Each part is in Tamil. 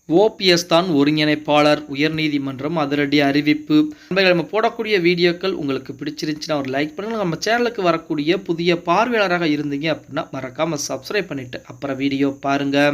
ஓபிஎஸ் தான் ஒருங்கிணைப்பாளர். உயர்நீதிமன்றம் அதிரடி அறிவிப்பு. நம்ம போடக்கூடிய வீடியோக்கள் உங்களுக்கு பிடிச்சிருந்துச்சுன்னா ஒரு லைக் பண்ணுங்க. நம்ம சேனலுக்கு வரக்கூடிய புதிய பார்வையாளராக இருந்தீங்க அப்படின்னா மறக்காம சப்ஸ்கிரைப் பண்ணிட்டு அப்புறம் வீடியோ பாருங்க.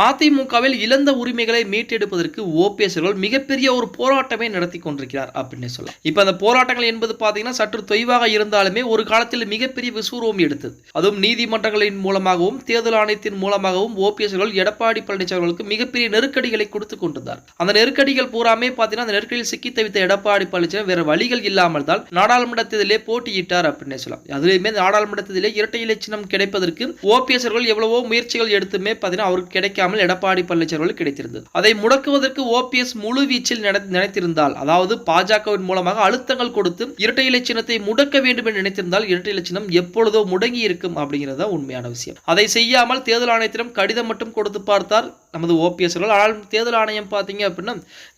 அதிமுகவில் இழந்த உரிமைகளை மீட்டெடுப்பதற்கு ஓபிஎஸ் அவர்கள் மிகப்பெரிய ஒரு போராட்டமே நடத்தி கொண்டிருக்கிறார் அப்படின்னு சொல்லலாம். இப்ப அந்த போராட்டங்கள் என்பது பாத்தீங்கன்னா சற்று தொய்வாக இருந்தாலுமே ஒரு காலத்தில் மிகப்பெரிய விஸ்வரூபம் எடுத்தது. அதுவும் நீதிமன்றங்களின் மூலமாகவும் தேர்தல் ஆணையத்தின் மூலமாகவும் ஓபிஎஸ் அவர்கள் எடப்பாடி பழனிசாமி அவர்களுக்கு மிகப்பெரிய நெருக்கடிகளை கொடுத்து கொண்டிருந்தார். அந்த நெருக்கடிகள் பூராமே பாத்தீங்கன்னா அந்த நெருக்கடியில் சிக்கி தவித்த எடப்பாடி பழனிசாமி வேற வழிகள் இல்லாமல் தான் நாடாளுமன்ற தேர்தலிலே போட்டியிட்டார் அப்படின்னு சொல்லலாம். அதுலயுமே நாடாளுமன்ற தேர்தலிலே இரட்டை இலை சின்னம் கிடைப்பதற்கு ஓபிஎஸ் அவர்கள் எவ்வளவோ முயற்சிகள் எடுத்துமே பாத்தீங்கன்னா அவருக்கு கிடைக்க எடப்பாடி பழனிசாமி கிடைத்திருந்தது. அதை முடக்குவதற்கு ஓபிஎஸ் முழு வீச்சில் நினைத்திருந்தால், அதாவது பாஜகவின் மூலமாக அழுத்தங்கள் கொடுத்து இரட்டை இலை சின்னத்தை முடக்க வேண்டும் என்று நினைத்திருந்தால் இரட்டை இலை சின்னம் எப்பொழுதோ முடங்கி இருக்கும் அப்படிங்கிறது உண்மையான விஷயம். அதை செய்யாமல் தேர்தல் ஆணையத்திடம் கடிதம் மட்டும் கொடுத்து பார்த்தார் நமது ஓபிஎஸ். ஆனால் தேர்தல் ஆணையம் பாத்தீங்க அப்படின்னா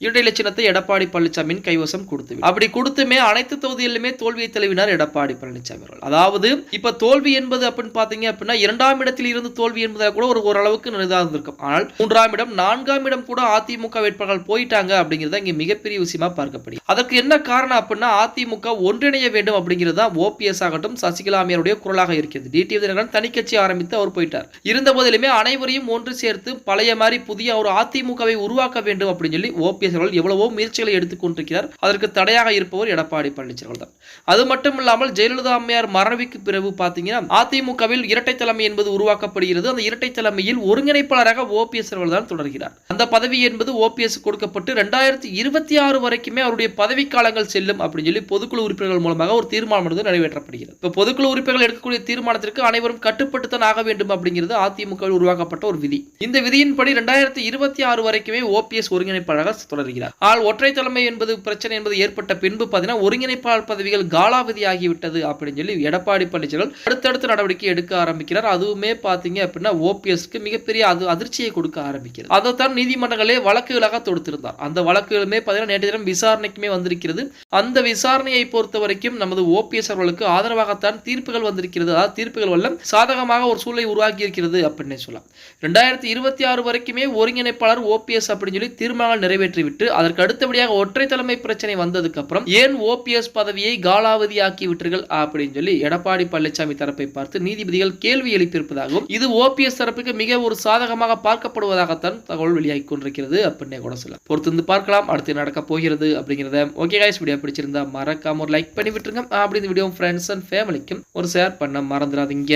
இரட்டை இலை சின்னத்தை எடப்பாடி பழனிசாமியின் கைவசம் கொடுத்து அப்படி கொடுத்துமே அனைத்து தொகுதிகளிலுமே தோல்வியை தழுவினார் எடப்பாடி பழனிசாமி அவர்கள். அதாவது இப்ப தோல்வி என்பது அப்படின்னு பாத்தீங்க அப்படின்னா இரண்டாம் இடத்தில் இருந்து தோல்வி என்பதாக கூட ஓரளவுக்கு இருந்திருக்கும். ஆனால் மூன்றாம் இடம், நான்காம் இடம் கூட அதிமுக வேட்பாளர்கள் போயிட்டாங்க அப்படிங்கிறத இங்க மிகப்பெரிய விஷயமா பார்க்கப்படுது. அதற்கு என்ன காரணம் அப்படின்னா அதிமுக ஒன்றிணைய வேண்டும் அப்படிங்கிறது தான் ஓபிஎஸ் ஆகட்டும் சசிகலா அம்மையாருடைய குரலாக இருக்கிறது. டிடிவி தினகரன் தனி கட்சி ஆரம்பித்து அவர் போயிட்டார். இருந்த போதிலுமே அனைவரையும் ஒன்று சேர்த்து பழைய மாதிரி புதிய ஒரு அதிமுகவை உருவாக்க வேண்டும் அப்படின்னு சொல்லி ஓபிஎஸ் அவர்கள் எவ்வளவோ முயற்சிகளை எடுத்துக் கொண்டிருக்கிறார். அதற்கு தடையாக இருப்பவர் எடப்பாடி பழனிசாமி தான். அது மட்டும் இல்லாமல் ஜெயலலிதா அம்மையார் மறைவுக்கு பிறகு பாத்தீங்கன்னா அதிமுகவில் இரட்டை தலைமை என்பது உருவாக்கப்படுகிறது. அந்த இரட்டை தலைமையில் ஒருங்கிணைப்பாளராக ஓபிஎஸ் அவர்கள் தான் தொடர்கிறார். அந்த பதவி என்பது ஓபிஎஸ் கொடுக்கப்பட்டு 2026 வரைக்குமே அவருடைய பதவி காலங்கள் செல்லும் அப்படின்னு சொல்லி பொதுக்குழு உறுப்பினர்கள் மூலமாக ஒரு தீர்மானம் நிறைவேற்றப்படுகிறது. இப்ப பொதுக்குழு உறுப்பினர்கள் எடுக்கக்கூடிய தீர்மானத்திற்கு அனைவரும் கட்டுப்பட்டுத்தான் ஆக வேண்டும் அப்படிங்கிறது அதிமுக உருவாக்கப்பட்ட ஒரு விதி. இந்த விதியின்படி 2026 வரைக்குமே ஓபிஎஸ் ஒருங்கிணைப்பாளராக தொடர்கிறார். ஆனால் ஒற்றை தலைமை என்பது பிரச்சனை என்பது ஏற்பட்ட பின்பு பார்த்தீங்கன்னா ஒருங்கிணைப்பாளர் பதவிகள் காலாவதி ஆகிவிட்டது அப்படின்னு சொல்லி எடப்பாடி பழனிசாமி அடுத்தடுத்த நடவடிக்கை எடுக்க ஆரம்பிக்கிறார். அதுவுமே பாத்தீங்க அப்படின்னா ஓபிஎஸ்க்கு மிகப்பெரிய அதிர்ச்சியை கொடுக்க ஆரம்பிக்கிறது. அதைத்தான் நீதிமன்றங்களே வழக்குகளாக தொடுத்திருந்தார். அந்த வழக்குகளுமே பார்த்தீங்கன்னா நேற்று தினம் விசாரணைக்குமே வந்திருக்கிறது. அந்த விசாரணையை பொறுத்த வரைக்கும் நமது ஓபிஎஸ் அவர்களுக்கு ஆதரவாகத்தான் தீர்ப்புகள் வந்திருக்கிறது. அதாவது தீர்ப்புகள் வல்லம் சாதகமாக ஒரு சூழலை உருவாக்கி இருக்கிறது அப்படின்னு சொல்லலாம். 2026 வரைக்குமே ஒருங்கிணைப்பாளர் ஓபிஎஸ் அப்படின்னு சொல்லி தீர்மானங்கள் நிறைவேற்றிவிட்டு அதற்கு அடுத்தபடியாக ஒற்றை தலைமை பிரச்சனை வந்ததுக்கு அப்புறம் ஏன் ஓபிஎஸ் பதவியை காலாவதியாக்கி விட்டீர்கள் அப்படின்னு சொல்லி எடப்பாடி பழனிசாமி தரப்பை பார்த்து நீதிபதிகள் கேள்வி எழுப்பியிருப்பதாகவும் இது ஓபிஎஸ் தரப்புக்கு மிக ஒரு சாதகமாக பார்க்கப்படுவதாகத்தான் தகவல் வெளியாகி கொண்டிருக்கிறது அப்படின்னு கூட சொல்லலாம். பொறுத்து பார்க்கலாம் அடுத்து நடக்க போகிறது அப்படிங்கிறத. ஓகே गाइस, வீடியோ பிடிச்சிருந்தா மறக்காம ஒரு லைக் பண்ணி விட்டுருங்க. அப்படி இந்த வீடியோ ஃப்ரெண்ட்ஸ் அண்ட் ஃபேமிலிக்கும் ஒரு ஷேர் பண்ண மறந்துடாதீங்க.